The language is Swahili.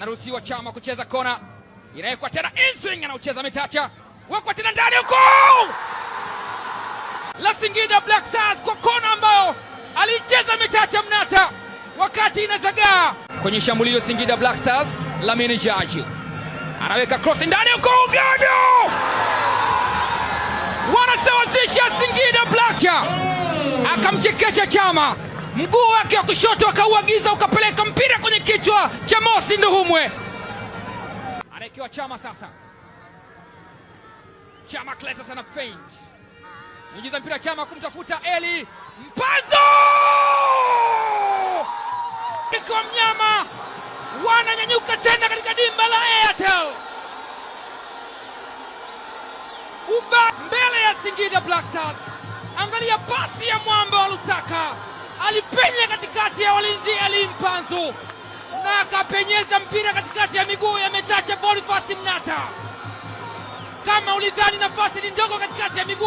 Anaruhusiwa Chama kucheza kona. Inawekwa tena Insing anaucheza mitacha. Wekwa tena ndani huko. La Singida Black Stars kwa kona ambao alicheza mitacha Mnata wakati inazagaa. Kwenye shambulio Singida Black Stars, Lamine Jaji anaweka cross ndani huko Ugado. Wanasawazisha Singida Black Stars. Akamchekecha Chama. Mguu wake wa kushoto akauagiza ukapeleka mpira kwenye kichwa cha Mosi Nduhumwe. Anaekewa Chama sasa. Chama kleta sana feint. Nijiza mpira Chama kumtafuta Eli Mpanzo. Kwa mnyama wananyanyuka tena katika dimba la Airtel. Mbele ya Singida Black Stars. Angalia pasi ya mwamba wa Lusaka. Alipenya katikati ya walinzi Eli Mpanzo na akapenyeza mpira katikati ya miguu ya Metacha Boniface Mnata. Kama ulidhani nafasi ni ndogo katikati ya miguu